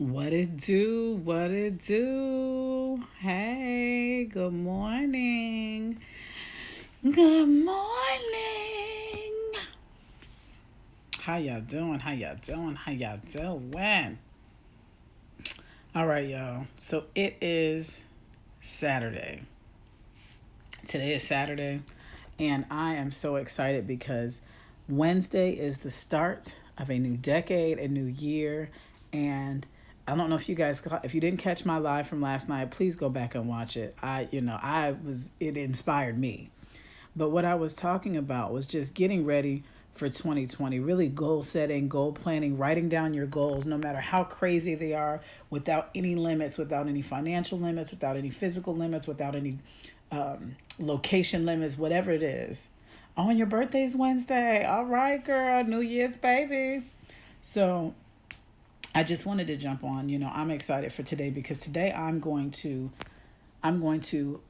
What it do? What it do? Hey, good morning. Good morning. How y'all doing? How y'all doing? How y'all doing? All right, y'all. So it is Saturday. Today is Saturday, and I am so excited because Wednesday is the start of a new decade, a new year, and I don't know if you guys, if you didn't catch my live from last night, please go back and watch it. It inspired me. But what I was talking about was just getting ready for 2020, really goal setting, goal planning, writing down your goals, no matter how crazy they are, without any limits, without any financial limits, without any physical limits, without any location limits, whatever it is. Oh, and your birthday's Wednesday. All right, girl. New Year's, baby. So I just wanted to jump on. I'm excited for today because today I'm going to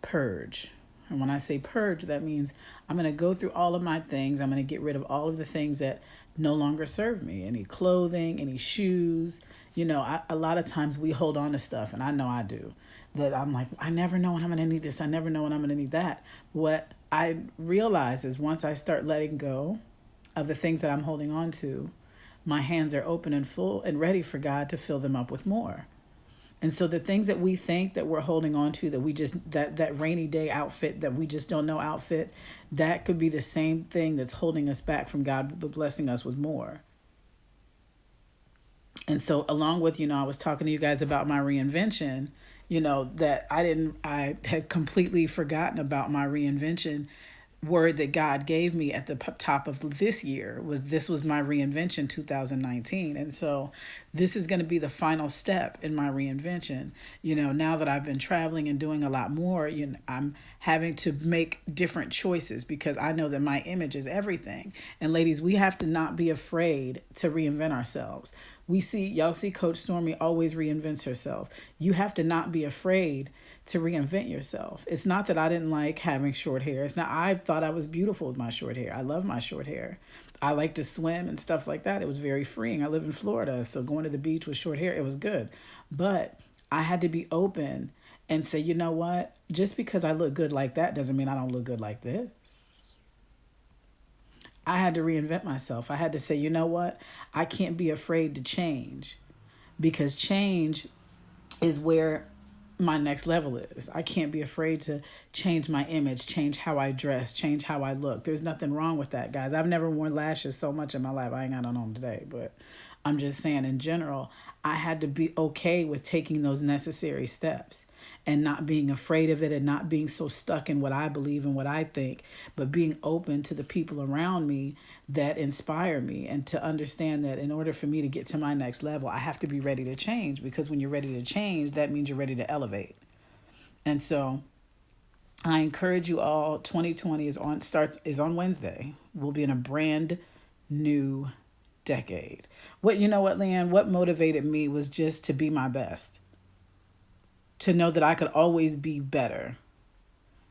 purge. And when I say purge, that means I'm going to go through all of my things. I'm going to get rid of all of the things that no longer serve me. Any clothing, any shoes. A lot of times we hold on to stuff, and I know I do. That I'm like, I never know when I'm going to need this. I never know when I'm going to need that. What I realize is once I start letting go of the things that I'm holding on to, my hands are open and full and ready for God to fill them up with more. And so the things that we think that we're holding on to, that we just that rainy day outfit that we just don't know outfit, that could be the same thing that's holding us back from God blessing us with more. And so along with, I was talking to you guys about my reinvention, that I had completely forgotten about my reinvention word that God gave me at the top of this year. This was my reinvention 2019. And so this is going to be the final step in my reinvention. Now that I've been traveling and doing a lot more, I'm having to make different choices because I know that my image is everything. And ladies, we have to not be afraid to reinvent ourselves. Y'all see Coach Stormy always reinvents herself. You have to not be afraid to reinvent yourself. It's not that I didn't like having short hair. It's not, I thought I was beautiful with my short hair. I love my short hair. I like to swim and stuff like that. It was very freeing. I live in Florida, so going to the beach with short hair, it was good. But I had to be open and say, you know what? Just because I look good like that doesn't mean I don't look good like this. I had to reinvent myself. I had to say, you know what? I can't be afraid to change because change is where my next level is. I can't be afraid to change my image, change how I dress, change how I look. There's nothing wrong with that, guys. I've never worn lashes so much in my life. I ain't got none on today, but I'm just saying in general, I had to be okay with taking those necessary steps and not being afraid of it and not being so stuck in what I believe and what I think, but being open to the people around me that inspire me and to understand that in order for me to get to my next level, I have to be ready to change because when you're ready to change, that means you're ready to elevate. And so I encourage you all, 2020 is on Wednesday. We'll be in a brand new decade. You know what, Leanne? What motivated me was just to be my best, to know that I could always be better.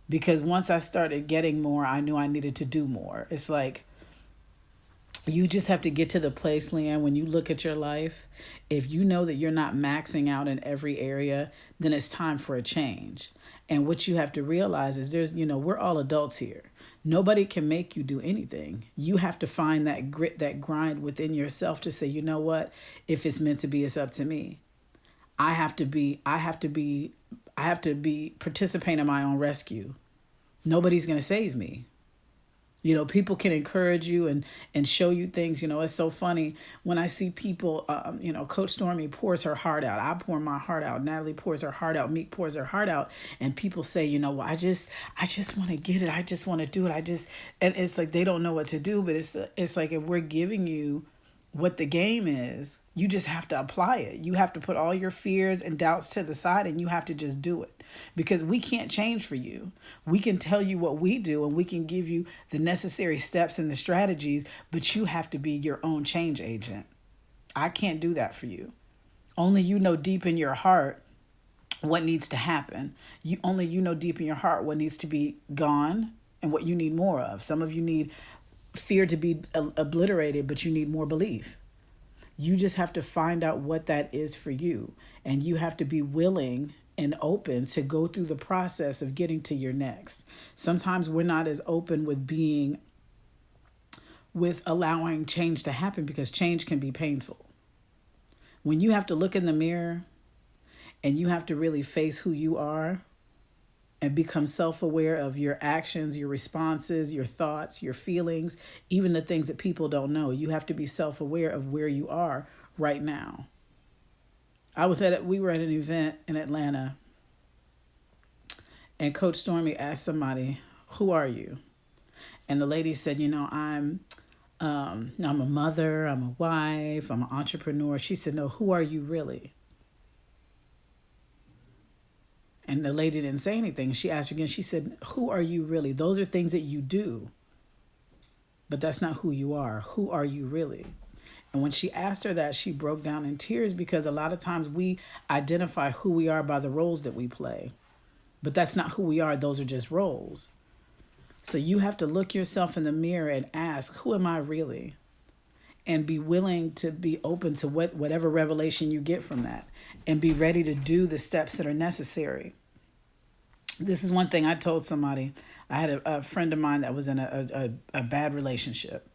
Because once I started getting more, I knew I needed to do more. It's like you just have to get to the place, Leanne, when you look at your life, if you know that you're not maxing out in every area, then it's time for a change. And what you have to realize is we're all adults here. Nobody can make you do anything. You have to find that grit, that grind within yourself to say, you know what? If it's meant to be, it's up to me. I have to be participating in my own rescue. Nobody's going to save me. People can encourage you and show you things. It's so funny when I see people, Coach Stormy pours her heart out. I pour my heart out. Natalie pours her heart out. Meek pours her heart out. And people say, well, I just want to get it. I just want to do it. And it's like they don't know what to do. But it's like if we're giving you what the game is, you just have to apply it. You have to put all your fears and doubts to the side and you have to just do it because we can't change for you. We can tell you what we do and we can give you the necessary steps and the strategies, but you have to be your own change agent. I can't do that for you. Only you know deep in your heart what needs to happen. You know deep in your heart what needs to be gone and what you need more of. Some of you need fear to be obliterated, but you need more belief. You just have to find out what that is for you. And you have to be willing and open to go through the process of getting to your next. Sometimes we're not as open with allowing change to happen because change can be painful. When you have to look in the mirror and you have to really face who you are and become self-aware of your actions, your responses, your thoughts, your feelings, even the things that people don't know. You have to be self-aware of where you are right now. We were at an event in Atlanta, and Coach Stormy asked somebody, "Who are you?" And the lady said, I'm a mother, I'm a wife, I'm an entrepreneur. She said, "No, who are you really?" And the lady didn't say anything. She asked her again. She said, "Who are you really? Those are things that you do, but that's not who you are. Who are you really?" And when she asked her that, she broke down in tears because a lot of times we identify who we are by the roles that we play. But that's not who we are. Those are just roles. So you have to look yourself in the mirror and ask, who am I really? And be willing to be open to whatever revelation you get from that. And be ready to do the steps that are necessary. This is one thing I told somebody. I had a friend of mine that was in a bad relationship.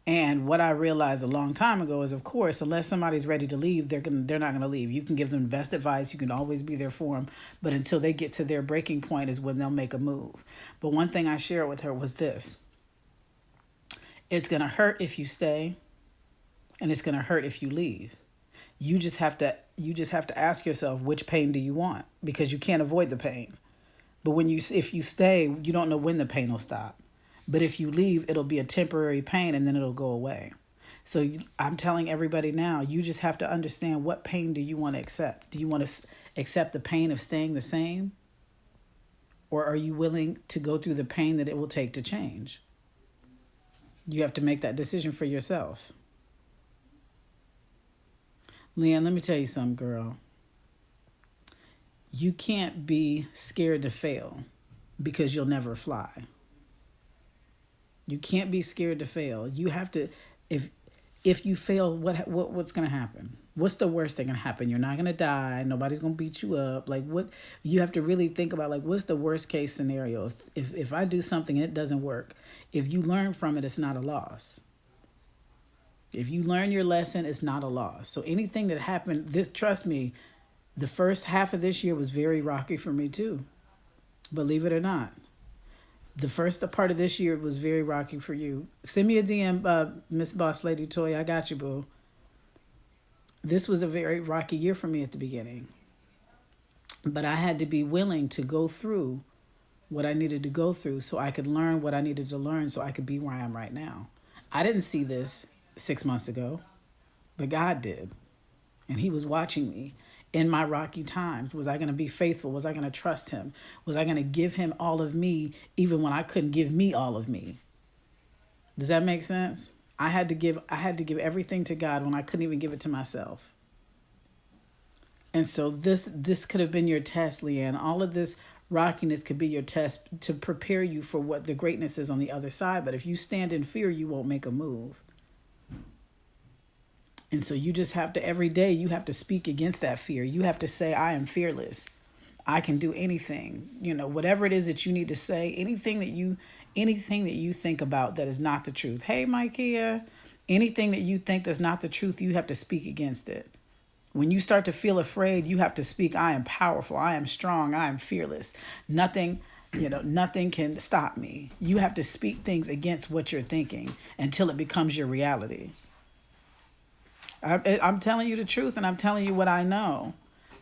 And what I realized a long time ago is, of course, unless somebody's ready to leave, they're not going to leave. You can give them the best advice. You can always be there for them. But until they get to their breaking point is when they'll make a move. But one thing I shared with her was this. It's going to hurt if you stay, and it's going to hurt if you leave. You just have to ask yourself, which pain do you want? Because you can't avoid the pain. But if you stay, you don't know when the pain will stop. But if you leave, it'll be a temporary pain and then it'll go away. So I'm telling everybody now, you just have to understand, what pain do you want to accept? Do you want to accept the pain of staying the same? Or are you willing to go through the pain that it will take to change? You have to make that decision for yourself. Leanne, let me tell you something, girl. You can't be scared to fail because you'll never fly. You can't be scared to fail. You have to, if you fail, what's going to happen? What's the worst thing going to happen? You're not going to die. Nobody's going to beat you up. Like, what you have to really think about, like, what's the worst case scenario? If I do something and it doesn't work, if you learn from it, it's not a loss. If you learn your lesson, it's not a loss. So anything that happened, trust me, the first half of this year was very rocky for me too. Believe it or not. The first part of this year was very rocky for you. Send me a DM, Miss Boss Lady Toy. I got you, boo. This was a very rocky year for me at the beginning. But I had to be willing to go through what I needed to go through so I could learn what I needed to learn so I could be where I am right now. I didn't see this 6 months ago, but God did. And he was watching me in my rocky times. Was I going to be faithful? Was I going to trust him? Was I going to give him all of me even when I couldn't give me all of me? Does that make sense? I had to give everything to God when I couldn't even give it to myself. And so this could have been your test, Leanne. All of this rockiness could be your test to prepare you for what the greatness is on the other side. But if you stand in fear, you won't make a move. And so you just have to, every day, you have to speak against that fear. You have to say, I am fearless. I can do anything. Whatever it is that you need to say, anything that you think about that is not the truth. Hey, Micaiah, anything that you think that's not the truth, you have to speak against it. When you start to feel afraid, you have to speak, I am powerful, I am strong, I am fearless. Nothing can stop me. You have to speak things against what you're thinking until it becomes your reality. I'm telling you the truth, and I'm telling you what I know.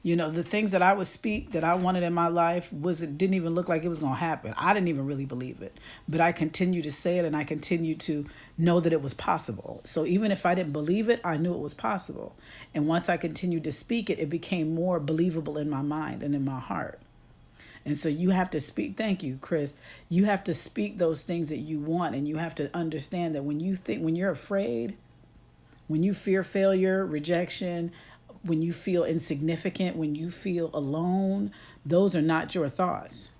The things that I would speak that I wanted in my life didn't even look like it was going to happen. I didn't even really believe it, but I continued to say it, and I continued to know that it was possible. So even if I didn't believe it, I knew it was possible. And once I continued to speak it, it became more believable in my mind and in my heart. And so you have to speak. Thank you, Chris. You have to speak those things that you want, and you have to understand that when you're afraid, when you fear failure, rejection, when you feel insignificant, when you feel alone, those are not your thoughts.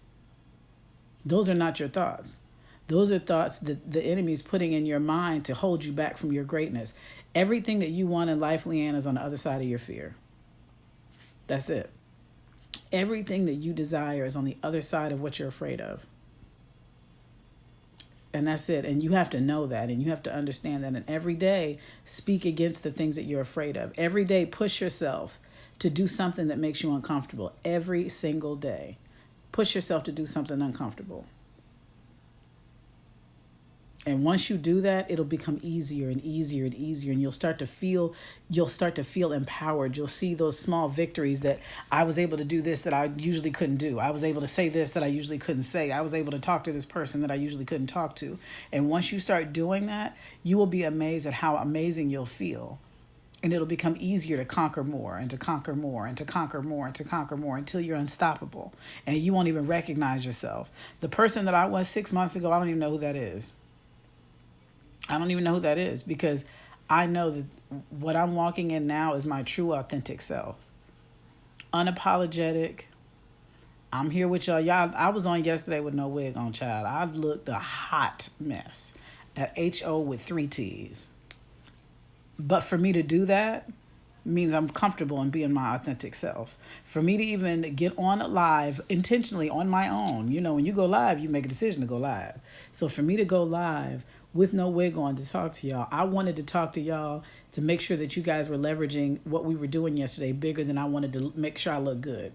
Those are not your thoughts. Those are thoughts that the enemy is putting in your mind to hold you back from your greatness. Everything that you want in life, Leanne, is on the other side of your fear. That's it. Everything that you desire is on the other side of what you're afraid of. And that's it. And you have to know that. And you have to understand that. And every day, speak against the things that you're afraid of. Every day, push yourself to do something that makes you uncomfortable. Every single day. Push yourself to do something uncomfortable. And once you do that, it'll become easier and easier and easier. And you'll start to feel empowered. You'll see those small victories that I was able to do this that I usually couldn't do. I was able to say this that I usually couldn't say. I was able to talk to this person that I usually couldn't talk to. And once you start doing that, you will be amazed at how amazing you'll feel. And it'll become easier to conquer more and to conquer more and to conquer more and to conquer more until you're unstoppable. And you won't even recognize yourself. The person that I was 6 months ago, I don't even know who that is. I don't even know who that is, because I know that what I'm walking in now is my true, authentic self. Unapologetic. I'm here with y'all. I was on yesterday with no wig on, child. I looked a hot mess at HO with 3 T's. But for me to do that means I'm comfortable in being my authentic self. For me to even get on live intentionally on my own. You know, when you go live, you make a decision to go live. So for me to go live with no wig on to talk to y'all, I wanted to talk to y'all to make sure that you guys were leveraging what we were doing yesterday bigger than I wanted to make sure I look good.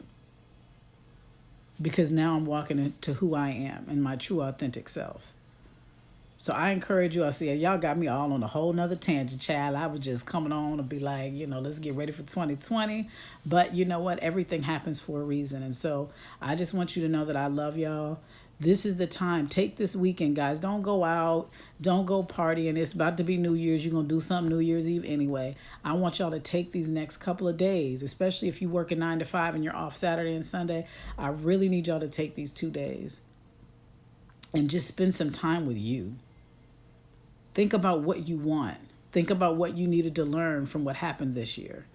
Because now I'm walking into who I am and my true authentic self. So I encourage you. I see y'all got me all on a whole nother tangent, child. I was just coming on to be like, let's get ready for 2020. But you know what? Everything happens for a reason. And so I just want you to know that I love y'all. This is the time. Take this weekend, guys. Don't go out. Don't go partying. It's about to be New Year's. You're going to do something New Year's Eve anyway. I want y'all to take these next couple of days, especially if you work a 9 to 5 and you're off Saturday and Sunday. I really need y'all to take these 2 days and just spend some time with you. Think about what you want. Think about what you needed to learn from what happened this year.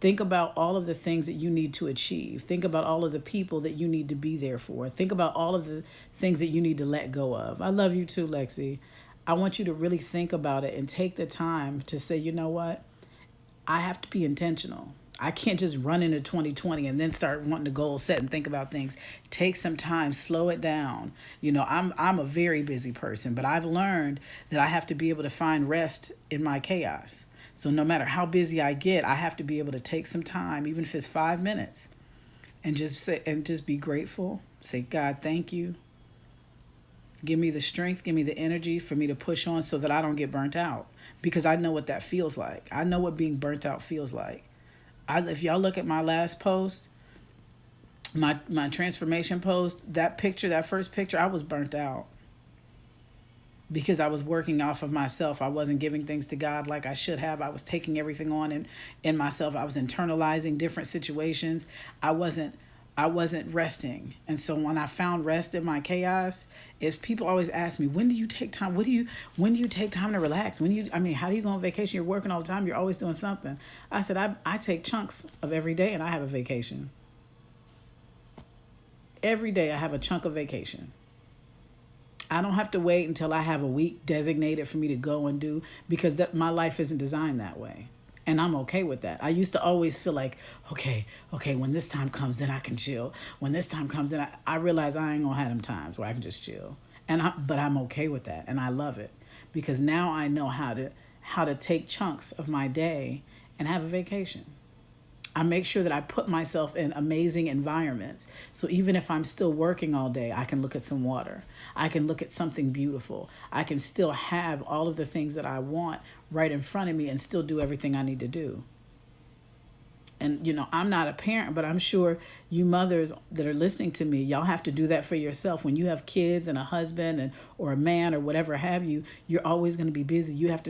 Think about all of the things that you need to achieve. Think about all of the people that you need to be there for. Think about all of the things that you need to let go of. I love you too, Lexi. I want you to really think about it and take the time to say, you know what? I have to be intentional. I can't just run into 2020 and then start wanting to goal set and think about things. Take some time, slow it down. I'm a very busy person, but I've learned that I have to be able to find rest in my chaos. So no matter how busy I get, I have to be able to take some time, even if it's 5 minutes, and just be grateful. Say, God, thank you. Give me the strength, give me the energy for me to push on so that I don't get burnt out, because I know what that feels like. I know what being burnt out feels like. If y'all look at my last post, my transformation post, that first picture, I was burnt out because I was working off of myself. I wasn't giving things to God like I should have. I was taking everything on in myself. I was internalizing different situations. I wasn't resting. And so when I found rest in my chaos, people always ask me, when do you take time? When do you take time to relax? How do you go on vacation? You're working all the time. You're always doing something. I said, I take chunks of every day and I have a vacation. Every day I have a chunk of vacation. I don't have to wait until I have a week designated for me to go and do, because my life isn't designed that way. And I'm okay with that. I used to always feel like, okay, when this time comes, then I can chill. When this time comes, then I realize I ain't gonna have them times where I can just chill. But I'm okay with that, and I love it, because now I know how to take chunks of my day and have a vacation. I make sure that I put myself in amazing environments. So even if I'm still working all day, I can look at some water. I can look at something beautiful. I can still have all of the things that I want right in front of me and still do everything I need to do. And, I'm not a parent, but I'm sure you mothers that are listening to me, y'all have to do that for yourself. When you have kids and a husband or a man or whatever have you, you're always going to be busy. You have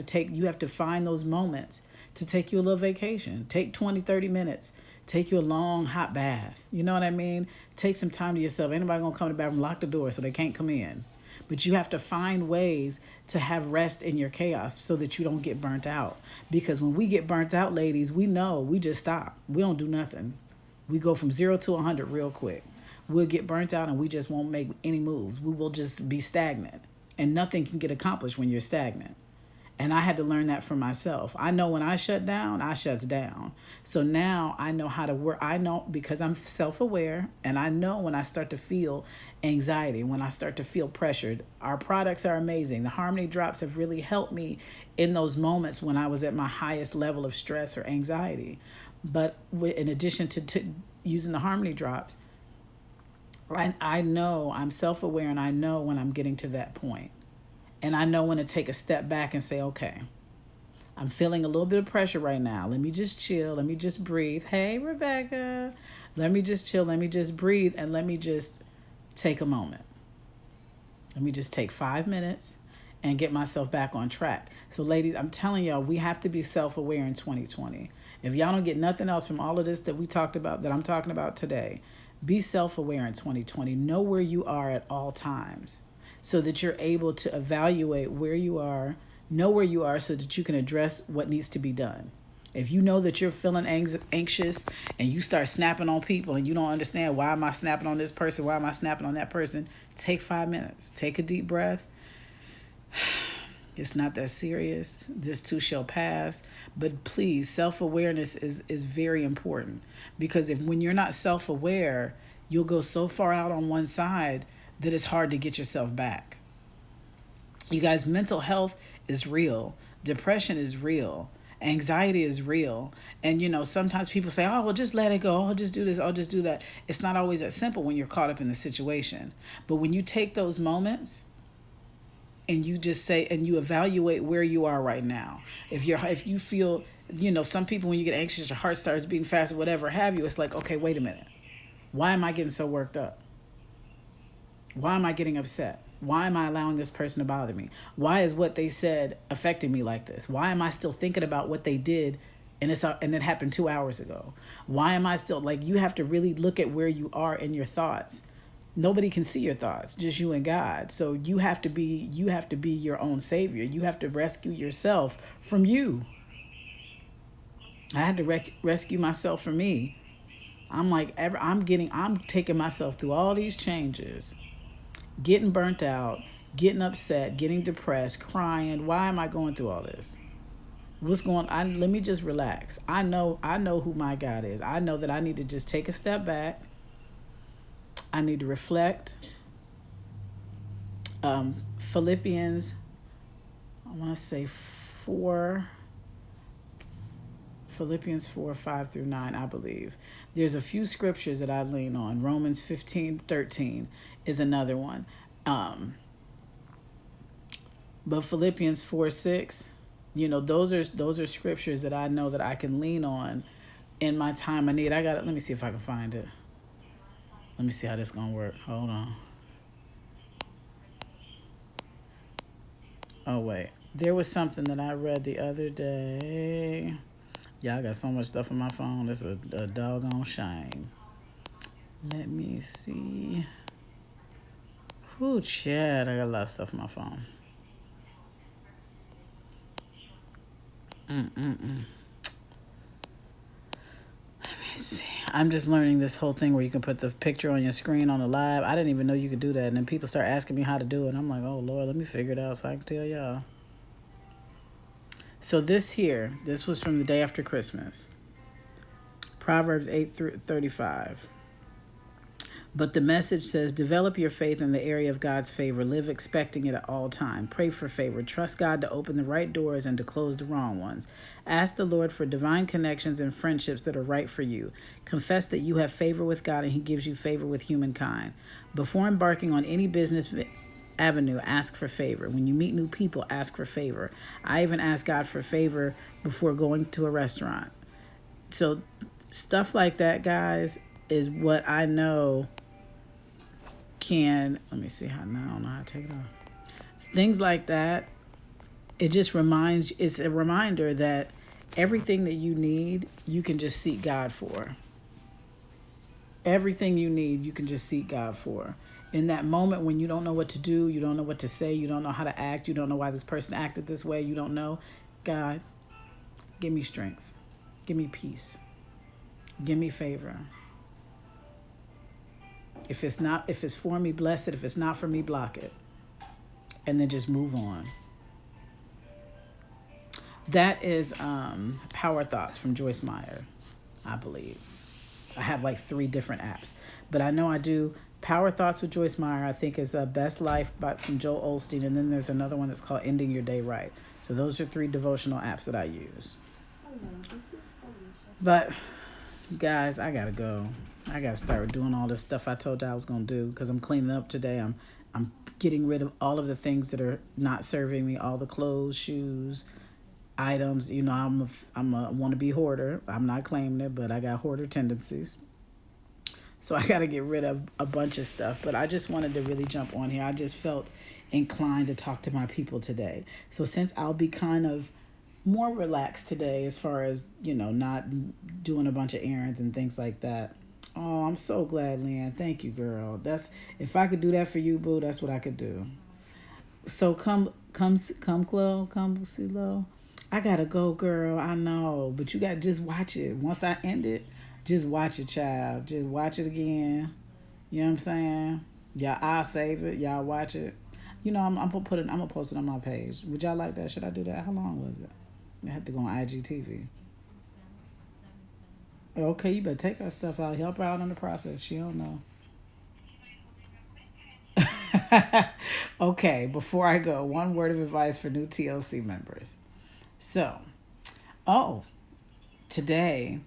to find those moments to take you a little vacation. Take 20, 30 minutes. Take you a long hot bath. You know what I mean? Take some time to yourself. Anybody gonna come to the bathroom, lock the door so they can't come in. But you have to find ways to have rest in your chaos so that you don't get burnt out. Because when we get burnt out, ladies, we know we just stop. We don't do nothing. We go from 0 to 100 real quick. We'll get burnt out and we just won't make any moves. We will just be stagnant. And nothing can get accomplished when you're stagnant. And I had to learn that for myself. I know when I shut down, I shuts down. So now I know how to work. I know because I'm self-aware, and I know when I start to feel anxiety, when I start to feel pressured. Our products are amazing. The Harmony Drops have really helped me in those moments when I was at my highest level of stress or anxiety. But in addition to using the Harmony Drops, I know I'm self-aware, and I know when I'm getting to that point. And I know when to take a step back and say, okay, I'm feeling a little bit of pressure right now. Let me just chill. Let me just breathe. Hey, Rebecca. Let me just chill. Let me just breathe. And let me just take a moment. Let me just take 5 minutes and get myself back on track. So, ladies, I'm telling y'all, we have to be self-aware in 2020. If y'all don't get nothing else from all of this that we talked about, that I'm talking about today, be self-aware in 2020. Know where you are at all times, so that you're able to evaluate where you are, know where you are, so that you can address what needs to be done. If you know that you're feeling anxious and you start snapping on people and you don't understand, why am I snapping on this person? Why am I snapping on that person? Take 5 minutes. Take a deep breath. It's not that serious. This too shall pass. But please, self-awareness is very important, because when you're not self-aware, you'll go so far out on one side that it's hard to get yourself back. You guys, mental health is real. Depression is real. Anxiety is real. And, sometimes people say, oh, well, just let it go. I'll just do this. I'll just do that. It's not always that simple when you're caught up in the situation. But when you take those moments and you just say, and you evaluate where you are right now. If you feel, some people, when you get anxious, your heart starts beating fast or whatever have you, it's like, okay, wait a minute. Why am I getting so worked up? Why am I getting upset? Why am I allowing this person to bother me? Why is what they said affecting me like this? Why am I still thinking about what they did and it happened 2 hours ago? Why am I still, you have to really look at where you are in your thoughts. Nobody can see your thoughts, just you and God. So you have to be your own savior. You have to rescue yourself from you. I had to rescue myself from me. I'm taking myself through all these changes, getting burnt out, getting upset, getting depressed, crying. Why am I going through all this? What's going on? Let me just relax. I know who my God is. I know that I need to just take a step back. I need to reflect. Philippians, I want to say 4, Philippians 4, 5 through 9, I believe. There's a few scriptures that I lean on. Romans 15:13 is another one. But Philippians 4:6, those are scriptures that I know that I can lean on in my time of need. Let me see if I can find it. Let me see how this is going to work. Hold on. Oh, wait. There was something that I read the other day. Yeah, I got so much stuff on my phone. It's a doggone shame. Let me see. Whew, Chad. I got a lot of stuff on my phone. Let me see. I'm just learning this whole thing where you can put the picture on your screen on the live. I didn't even know you could do that. And then people start asking me how to do it. And I'm like, oh, Lord, let me figure it out so I can tell y'all. So this was from the day after Christmas. Proverbs 8:35. But the message says, develop your faith in the area of God's favor. Live expecting it at all time. Pray for favor. Trust God to open the right doors and to close the wrong ones. Ask the Lord for divine connections and friendships that are right for you. Confess that you have favor with God and He gives you favor with humankind. Before embarking on any business avenue, ask for favor. When you meet new people, ask for favor. I even ask God for favor before going to a restaurant. So stuff like that, guys, is what I know let me see how now I don't know how to take it off. Things like that, it's a reminder that everything that you need, you can just seek God for. Everything you need, you can just seek God for. In that moment when you don't know what to do, you don't know what to say, you don't know how to act, you don't know why this person acted this way, you don't know, God, give me strength. Give me peace. Give me favor. If it's for me, bless it. If it's not for me, block it. And then just move on. That is Power Thoughts from Joyce Meyer, I believe. I have like three different apps, but I know I do Power Thoughts with Joyce Meyer. I think is Best Life from Joel Osteen, and then there's another one that's called Ending Your Day Right. So those are three devotional apps that I use. But guys, I gotta go. I gotta start doing all this stuff I told you I was gonna do because I'm cleaning up today. I'm getting rid of all of the things that are not serving me. All the clothes, shoes, items. You know, I'm a wannabe hoarder. I'm not claiming it, but I got hoarder tendencies. So I got to get rid of a bunch of stuff. But I just wanted to really jump on here. I just felt inclined to talk to my people today. So since I'll be kind of more relaxed today as far as, not doing a bunch of errands and things like that. Oh, I'm so glad, Leanne. Thank you, girl. That's if I could do that for you, boo, that's what I could do. So come, Chloe, come, CeeLo. I gotta go, girl. I know, but you gotta just watch it. Once I end it, just watch it, child. Just watch it again. You know what I'm saying? Yeah, I'll save it. Y'all watch it. I'm gonna put it. I'm gonna post it on my page. Would y'all like that? Should I do that? How long was it? I have to go on IGTV. Okay, you better take her stuff out. Help her out in the process. She don't know. Okay, before I go, one word of advice for new TLC members. So, oh, today,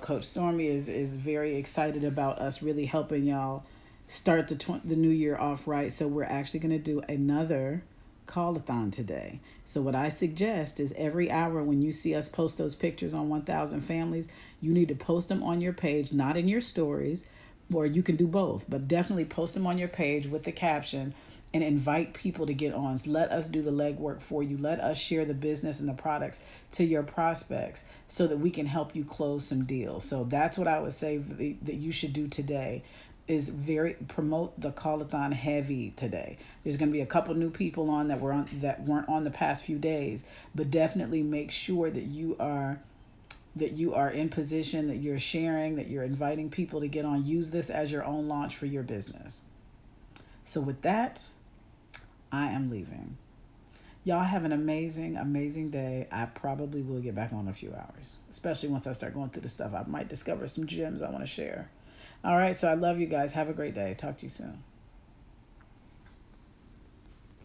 Coach Stormy is very excited about us really helping y'all start the new year off right. So we're actually going to do another call-a-thon today. So what I suggest is every hour when you see us post those pictures on 1,000 Families, you need to post them on your page, not in your stories, or you can do both, but definitely post them on your page with the caption and invite people to get on. Let us do the legwork for you. Let us share the business and the products to your prospects so that we can help you close some deals. So that's what I would say that you should do today is very promote the call-a-thon heavy today. There's going to be a couple new people on that weren't on the past few days, but definitely make sure that you are in position, that you're sharing, that you're inviting people to get on. Use this as your own launch for your business. So with that, I am leaving. Y'all have an amazing, amazing day. I probably will get back on in a few hours, especially once I start going through the stuff. I might discover some gems I want to share. All right, so I love you guys. Have a great day. Talk to you soon.